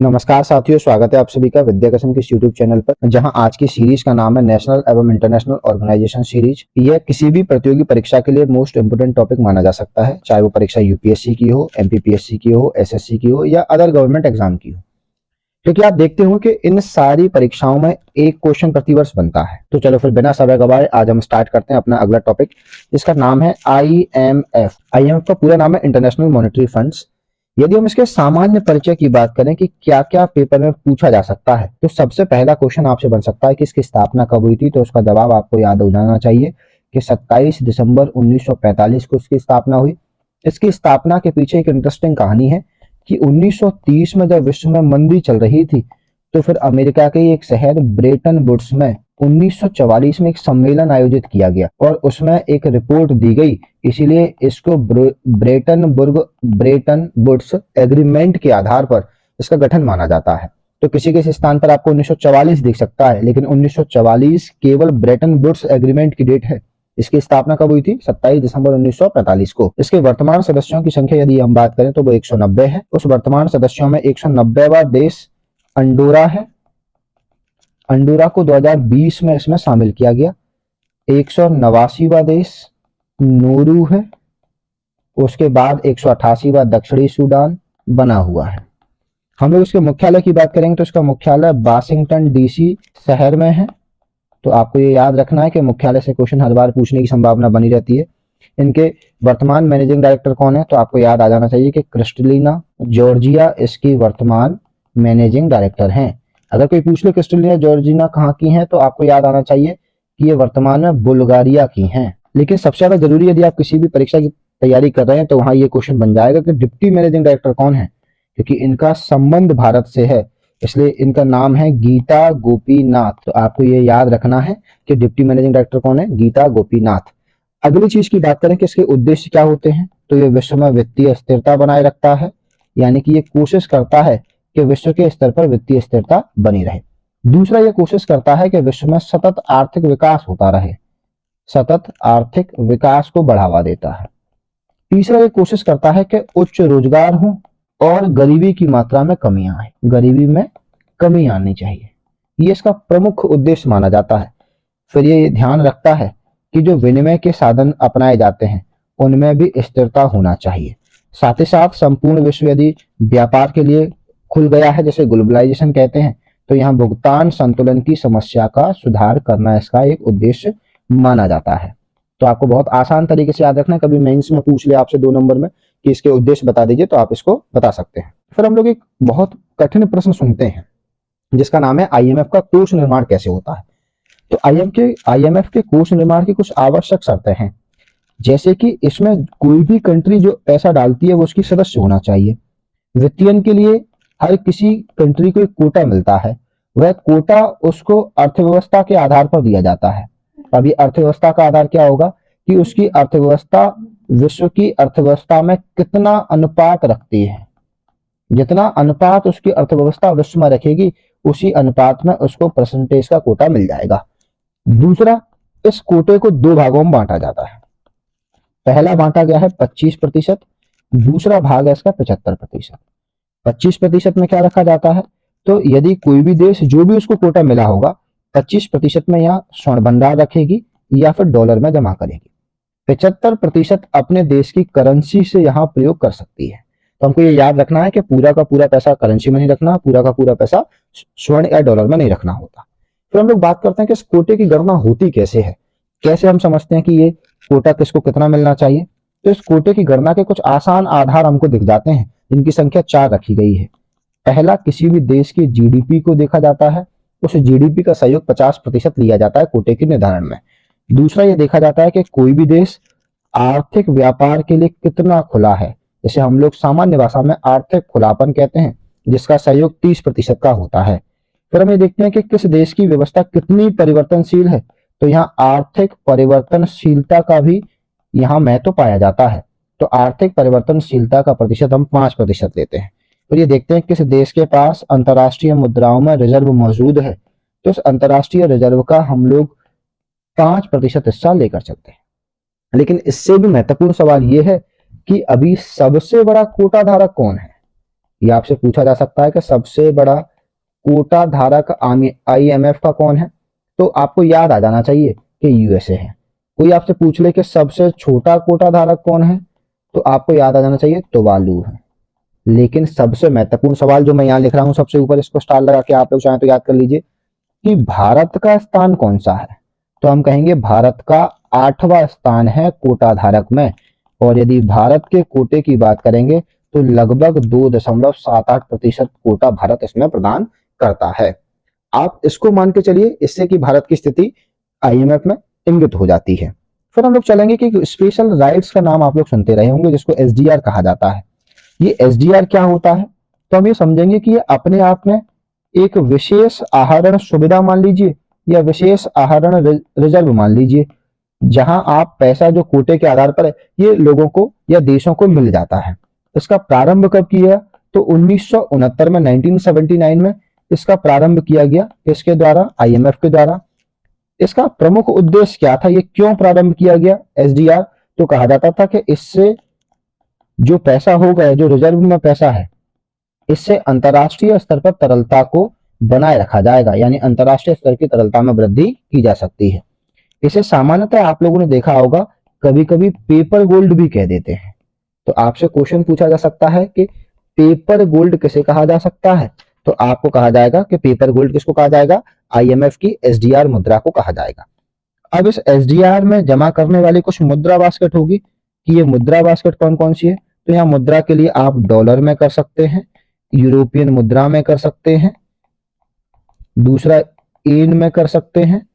नमस्कार साथियों, स्वागत है आप सभी का विद्या कसम के यूट्यूब चैनल पर, जहां आज की सीरीज का नाम है नेशनल एवं इंटरनेशनल ऑर्गेनाइजेशन सीरीज। यह किसी भी प्रतियोगी परीक्षा के लिए मोस्ट इंपोर्टेंट टॉपिक माना जा सकता है, चाहे वो परीक्षा यूपीएससी की हो, एमपीपीएससी की हो, एसएससी की हो या अदर गवर्नमेंट एग्जाम की हो। क्योंकि आप देखते हो कि इन सारी परीक्षाओं में एक क्वेश्चन प्रतिवर्ष बनता है। तो चलो फिर बिना समय गवाए आज हम स्टार्ट करते हैं अपना अगला टॉपिक, जिसका नाम है आईएमएफ। आईएमएफ का पूरा नाम है इंटरनेशनल मॉनेटरी फंड्स। यदि हम इसके सामान्य परिचय की बात करें कि क्या क्या पेपर में पूछा जा सकता है, तो सबसे पहला क्वेश्चन आपसे बन सकता है कि इसकी स्थापना कब हुई थी। तो उसका जवाब आपको याद हो जाना चाहिए कि 27 दिसंबर 1945 को इसकी स्थापना हुई। इसकी स्थापना के पीछे एक इंटरेस्टिंग कहानी है कि 1930 में जब विश्व में मंदी चल रही थी, तो फिर अमेरिका के एक शहर ब्रेटन वुड्स में 1944 में एक सम्मेलन आयोजित किया गया और उसमें एक रिपोर्ट दी गई। इसीलिए इसको ब्रेटन वुड्स एग्रीमेंट के आधार पर इसका गठन माना जाता है। तो किसी किसी स्थान पर आपको 1944 दिख सकता है, लेकिन 1944 केवल ब्रेटन वुड्स एग्रीमेंट की डेट है। इसकी स्थापना कब हुई थी? 27 दिसंबर 1945 को। इसके वर्तमान सदस्यों की संख्या यदि हम बात करें तो वो 190 है। उस वर्तमान सदस्यों में 190वां देश अंडोरा है। अंडोरा को 2020 में इसमें शामिल किया गया। 189वां देश नोरू है। उसके बाद 188वां दक्षिणी सूडान बना हुआ है। हम लोग इसके मुख्यालय की बात करेंगे तो इसका मुख्यालय वाशिंगटन डीसी शहर में है। तो आपको ये याद रखना है कि मुख्यालय से क्वेश्चन हर बार पूछने की संभावना बनी रहती है। इनके वर्तमान मैनेजिंग डायरेक्टर कौन है? तो आपको याद आ जाना चाहिए कि क्रिस्टलिना जॉर्जिया इसकी वर्तमान मैनेजिंग डायरेक्टर हैं। अगर कोई पूछ ले क्रिस्टलिना जॉर्जिना कहाँ की हैं, तो आपको याद आना चाहिए कि ये वर्तमान में बुल्गारिया की हैं। लेकिन सबसे ज्यादा जरूरी यदि आप किसी भी परीक्षा की तैयारी कर रहे हैं तो वहां ये क्वेश्चन बन जाएगा कि डिप्टी मैनेजिंग डायरेक्टर कौन है, क्योंकि इनका संबंध भारत से है, इसलिए इनका नाम है गीता गोपीनाथ। तो आपको ये याद रखना है कि डिप्टी मैनेजिंग डायरेक्टर कौन है? गीता गोपीनाथ। अगली चीज की बात करें कि इसके उद्देश्य क्या होते हैं, तो ये विश्व में वित्तीय स्थिरता बनाए रखता है, यानी कि ये कोशिश करता है कि विश्व के स्तर पर वित्तीय स्थिरता बनी रहे। दूसरा, ये कोशिश करता है कि विश्व में सतत आर्थिक विकास होता रहे, सतत आर्थिक विकास को बढ़ावा देता है। तीसरा, ये कोशिश करता है कि उच्च रोजगार हो और गरीबी की मात्रा में कमी आए, गरीबी में कमी आनी चाहिए, ये इसका प्रमुख उद्देश्य माना जाता है। फिर ये ध्यान रखता है कि जो विनिमय के साधन अपनाए जाते हैं उनमें भी स्थिरता होना चाहिए। साथ ही साथ संपूर्ण विश्व यदि व्यापार के लिए खुल गया है, जैसे ग्लोबलाइजेशन कहते हैं, तो यहाँ भुगतान संतुलन की समस्या का सुधार करना इसका एक उद्देश्य माना जाता है। तो आपको बहुत आसान तरीके से याद रखना है। कभी मेंस में पूछ ले आपसे 2 नंबर में कि इसके उद्देश्य बता दीजिए, तो आप इसको बता सकते हैं। फिर हम लोग एक बहुत कठिन प्रश्न सुनते हैं जिसका नाम है आईएमएफ का कोष निर्माण कैसे होता है। तो आईएमएफ के कोष निर्माण की कुछ आवश्यक शर्तें हैं, जैसे कि इसमें कोई भी कंट्री जो पैसा डालती है वो उसकी सदस्य होना चाहिए। वित्तीयन के लिए हर किसी कंट्री को एक कोटा मिलता है। वह कोटा उसको अर्थव्यवस्था के आधार पर दिया जाता है। अभी अर्थव्यवस्था का आधार क्या होगा कि उसकी अर्थव्यवस्था विश्व की अर्थव्यवस्था में कितना अनुपात रखती है। जितना अनुपात उसकी अर्थव्यवस्था विश्व में रखेगी, उसी अनुपात में उसको परसेंटेज का कोटा मिल जाएगा। दूसरा, इस कोटे को 2 भागों में बांटा जाता है। पहला बांटा गया है 25%, दूसरा भाग है इसका 75%। 25% में क्या रखा जाता है, तो यदि कोई भी देश जो भी उसको कोटा मिला होगा, 25% में यहाँ स्वर्ण भंडार रखेगी या फिर डॉलर में जमा करेगी। 75% अपने देश की करेंसी से यहाँ प्रयोग कर सकती है। तो हमको ये याद रखना है कि पूरा का पूरा पैसा करेंसी में नहीं रखना, पूरा का पूरा पैसा स्वर्ण या डॉलर में नहीं रखना होता। फिर हम लोग बात करते हैं कि इस कोटे की गणना होती कैसे है, कैसे हम समझते हैं कि ये कोटा किसको कितना मिलना चाहिए। तो इस कोटे की गणना के कुछ आसान आधार हमको दिख जाते हैं, जिनकी संख्या 4 रखी गई है। पहला, किसी भी देश की जीडीपी को देखा जाता है, उस जीडीपी का सहयोग 50% लिया जाता है कोटे के निर्धारण में। दूसरा, ये देखा जाता है कि कोई भी देश आर्थिक व्यापार के लिए कितना खुला है, जिसे हम लोग सामान्य भाषा में आर्थिक खुलापन कहते हैं, जिसका सहयोग 30% का होता है। फिर हम ये देखते हैं कि किस देश की व्यवस्था कितनी परिवर्तनशील है, तो यहाँ आर्थिक परिवर्तनशीलता का भी यहाँ महत्व पाया जाता है। तो आर्थिक परिवर्तनशीलता का प्रतिशत हम 5% लेते हैं। फिर ये देखते हैं किस देश के पास अंतर्राष्ट्रीय मुद्राओं में रिजर्व मौजूद है, तो इस अंतर्राष्ट्रीय रिजर्व का हम लोग 5% हिस्सा लेकर चलते हैं। लेकिन इससे भी महत्वपूर्ण सवाल यह है कि अभी सबसे बड़ा कोटा धारक कौन है। ये आपसे पूछा जा सकता है कि सबसे बड़ा कोटा धारक IMF का कौन है, तो आपको याद आ जाना चाहिए कि यूएसए है। कोई आपसे पूछ ले कि सबसे छोटा कोटा धारक कौन है, तो आपको याद आ जाना चाहिए तुवालू है। लेकिन सबसे महत्वपूर्ण सवाल जो मैं यहाँ लिख रहा हूँ सबसे ऊपर, इसको स्टार लगा के आप लोग चाहें तो याद कर लीजिए कि भारत का स्थान कौन सा है, तो हम कहेंगे भारत का 8वां स्थान है कोटा धारक में। और यदि भारत के कोटे की बात करेंगे तो लगभग 2.78% कोटा भारत इसमें प्रदान करता है। आप इसको मान के चलिए, इससे कि भारत की स्थिति IMF में इंगित हो जाती है। फिर हम लोग चलेंगे कि स्पेशल राइट्स का नाम आप लोग सुनते रहे होंगे, जिसको SDR कहा जाता है। ये SDR क्या होता है, तो हम ये समझेंगे कि ये अपने आप में एक विशेष आहरण सुविधा मान लीजिए या विशेष आहरण रिजर्व मान लीजिए, जहां आप पैसा जो कोटे के आधार पर है ये लोगों को या देशों को मिल जाता है। इसका प्रारंभ कब किया, तो 1969 में 1979 में इसका प्रारंभ किया गया। इसके द्वारा IMF के द्वारा। इसका प्रमुख उद्देश्य क्या था, ये क्यों प्रारंभ किया गया SDR, तो कहा जाता था कि इससे जो पैसा होगा, जो रिजर्व में पैसा है, इससे अंतरराष्ट्रीय स्तर पर तरलता को बनाए रखा जाएगा, यानी अंतरराष्ट्रीय स्तर की तरलता में वृद्धि की जा सकती है। इसे सामान्यतः आप लोगों ने देखा होगा कभी कभी पेपर गोल्ड भी कह देते हैं। तो आपसे क्वेश्चन पूछा जा सकता है कि पेपर गोल्ड किसे कहा जा सकता है, तो आपको कहा जाएगा कि पेपर गोल्ड किसको कहा जाएगा, IMF की SDR मुद्रा को कहा जाएगा। अब इस SDR में जमा करने वाली कुछ मुद्रा बास्केट होगी कि ये मुद्रा बास्केट कौन कौन सी है, तो यहाँ मुद्रा के लिए आप डॉलर में कर सकते हैं, यूरोपियन मुद्रा में कर सकते हैं, दूसरा येन में कर सकते हैं,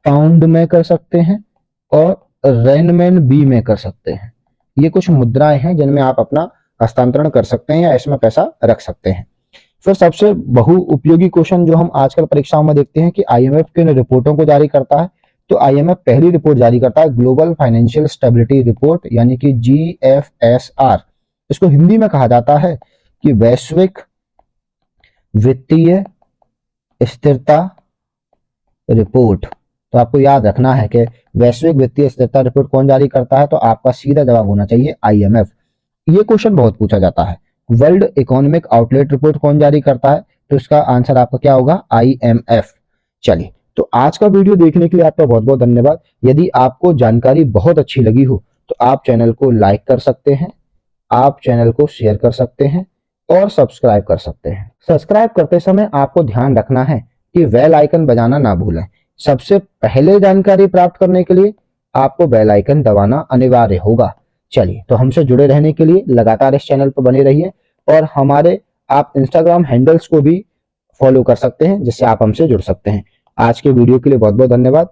पाउंड में कर सकते हैं और रेनमैन बी में कर सकते हैं। ये कुछ मुद्राएं हैं जिनमें आप अपना हस्तांतरण कर सकते हैं या इसमें पैसा रख सकते हैं। फिर सबसे बहु उपयोगी क्वेश्चन जो हम आजकल परीक्षाओं में देखते हैं कि IMF किन रिपोर्टों को जारी करता है, तो IMF पहली रिपोर्ट जारी करता है ग्लोबल फाइनेंशियल स्टेबिलिटी रिपोर्ट, यानी कि GFSR। इसको हिंदी में कहा जाता है कि वैश्विक वित्तीय स्थिरता रिपोर्ट। तो आपको याद रखना है कि वैश्विक वित्तीय स्थिरता रिपोर्ट कौन जारी करता है, तो आपका सीधा जवाब होना चाहिए IMF। ये क्वेश्चन बहुत पूछा जाता है। वर्ल्ड इकोनॉमिक आउटलेट रिपोर्ट कौन जारी करता है, तो इसका आंसर आपका क्या होगा, IMF। चलिए, तो आज का वीडियो देखने के लिए आपका बहुत बहुत धन्यवाद। यदि आपको जानकारी बहुत अच्छी लगी हो तो आप चैनल को लाइक कर सकते हैं, आप चैनल को शेयर कर सकते हैं और सब्सक्राइब कर सकते हैं। सब्सक्राइब करते समय आपको ध्यान रखना है कि बेल आइकन बजाना ना भूलें। सबसे पहले जानकारी प्राप्त करने के लिए आपको बेल आइकन दबाना अनिवार्य होगा। चलिए, तो हमसे जुड़े रहने के लिए लगातार इस चैनल पर बने रहिए और हमारे आप इंस्टाग्राम हैंडल्स को भी फॉलो कर सकते हैं, जिससे आप हमसे जुड़ सकते हैं। आज के वीडियो के लिए बहुत बहुत धन्यवाद।